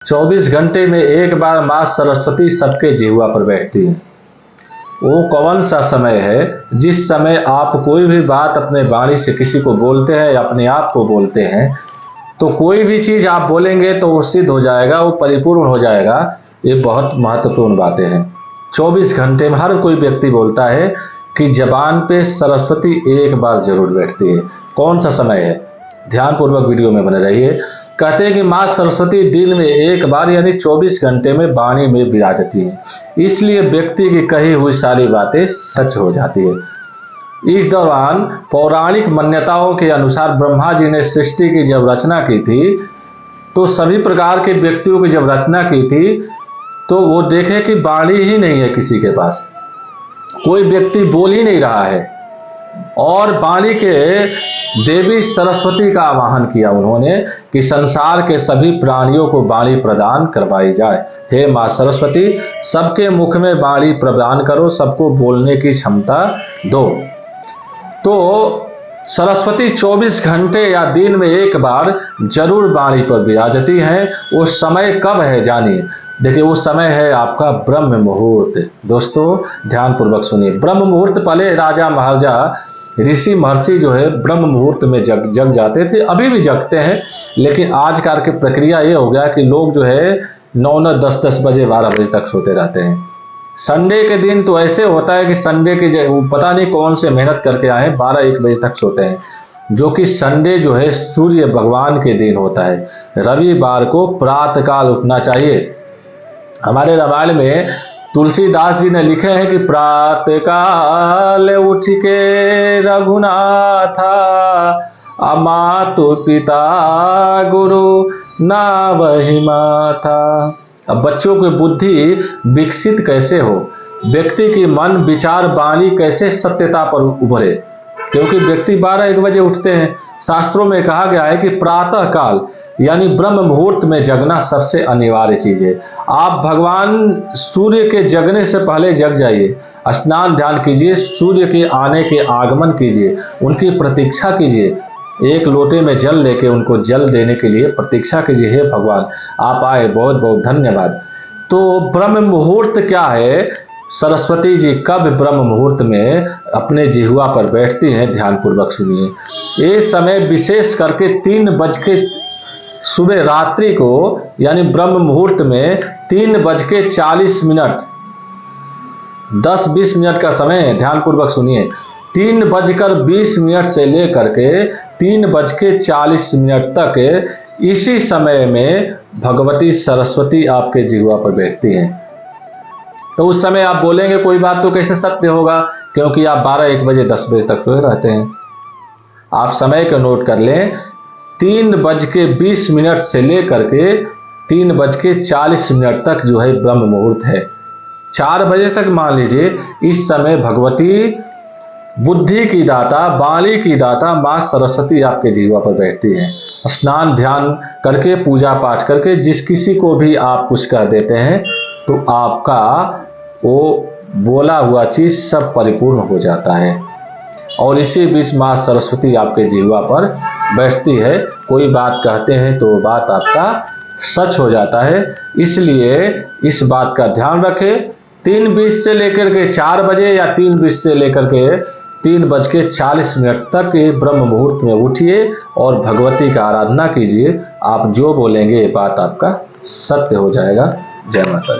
24 घंटे में एक बार माँ सरस्वती सबके जिह्वा पर बैठती है। वो कौन सा समय है जिस समय आप कोई भी बात अपने वाणी से किसी को बोलते हैं या अपने आप को बोलते हैं, तो कोई भी चीज़ आप बोलेंगे तो वो सिद्ध हो जाएगा, वो परिपूर्ण हो जाएगा। ये बहुत महत्वपूर्ण बातें हैं। 24 घंटे में हर कोई व्यक्ति बोलता है कि जबान पे सरस्वती एक बार जरूर बैठती है। कौन सा समय है? ध्यानपूर्वक वीडियो में बने रहिए। कहते हैं कि माँ सरस्वती दिन में एक बार यानी 24 घंटे में वाणी में विराजती है, इसलिए व्यक्ति की कही हुई सारी बातें सच हो जाती है। इस दौरान पौराणिक मान्यताओं के अनुसार ब्रह्मा जी ने सृष्टि की जब रचना की थी, तो सभी प्रकार के व्यक्तियों की जब रचना की थी, तो वो देखे कि वाणी ही नहीं है किसी के पास, कोई व्यक्ति बोल ही नहीं रहा है, और वाणी के देवी सरस्वती का आवाहन किया उन्होंने कि संसार के सभी प्राणियों को वाणी प्रदान करवाई जाए। हे माँ सरस्वती, सबके मुख में वाणी प्रदान करो, सबको बोलने की क्षमता दो। तो सरस्वती 24 घंटे या दिन में एक बार जरूर वाणी पर विराजती हैं। वो समय कब है जानिए। देखिए, वो समय है आपका ब्रह्म मुहूर्त। दोस्तों ध्यानपूर्वक सुनिए। ब्रह्म मुहूर्त पहले राजा महाराजा ऋषि महर्षि जो है ब्रह्म मुहूर्त में जग जाते थे, अभी भी जगते हैं, लेकिन आजकल की प्रक्रिया ये हो गया कि लोग जो है 9-9, 10-10 बजे 12 बजे तक सोते रहते हैं। संडे के दिन तो ऐसे होता है कि संडे के पता नहीं कौन से मेहनत करके आए 12-1 बजे तक सोते हैं, जो कि संडे जो है सूर्य भगवान के दिन होता है। रविवार को प्रातः काल उठना चाहिए। हमारे रामायण में तुलसीदास जी ने लिखे हैं कि प्रातः काल उठ के रघुनाथा, अमातु पिता गुरु ना वही माथा। अब बच्चों की बुद्धि विकसित कैसे हो, व्यक्ति की मन विचार वाणी कैसे सत्यता पर उभरे, क्योंकि व्यक्ति 12-1 बजे उठते हैं। शास्त्रों में कहा गया है कि प्रातः काल यानी ब्रह्म मुहूर्त में जगना सबसे अनिवार्य चीज है। आप भगवान सूर्य के जगने से पहले जग जाइए, स्नान ध्यान कीजिए, सूर्य के आने के आगमन कीजिए, उनकी प्रतीक्षा कीजिए, एक लोटे में जल लेके उनको जल देने के लिए प्रतीक्षा कीजिए। हे भगवान आप आए, बहुत बहुत धन्यवाद। तो ब्रह्म मुहूर्त क्या है? सरस्वती जी कब ब्रह्म मुहूर्त में अपने जिह्वा पर बैठती हैं, ध्यानपूर्वक सुनिए। ये समय विशेष करके 3 बज के सुबह रात्रि को यानी ब्रह्म मुहूर्त में 3:40 10-20 मिनट का समय है। ध्यानपूर्वक सुनिए। 3:20 से लेकर के 3:40 तक इसी समय में भगवती सरस्वती आपके जिह्वा पर बैठती हैं। तो उस समय आप बोलेंगे कोई बात तो कैसे सत्य होगा, क्योंकि आप 12-1 बजे 10 बजे तक सोए रहते हैं। आप समय को नोट कर लें। 3:20 से लेकर के 3:40 तक जो है ब्रह्म मुहूर्त है। 4 बजे तक मान लीजिए, इस समय भगवती बुद्धि की दाता, वाणी की दाता माँ सरस्वती आपके जिह्वा पर बैठती हैं। स्नान ध्यान करके, पूजा पाठ करके जिस किसी को भी आप कुछ कह देते हैं, तो आपका वो बोला हुआ चीज सब परिपूर्ण हो जाता है। और इसी बीच माँ सरस्वती आपके जिह्वा पर बैठती है। कोई बात कहते हैं तो वो बात आपका सच हो जाता है। इसलिए इस बात का ध्यान रखें। 3:20 से लेकर के 4 बजे या 3:20 से लेकर के 3:40 तक ये ब्रह्म मुहूर्त में उठिए और भगवती का आराधना कीजिए। आप जो बोलेंगे ये बात आपका सत्य हो जाएगा। जय माता दी।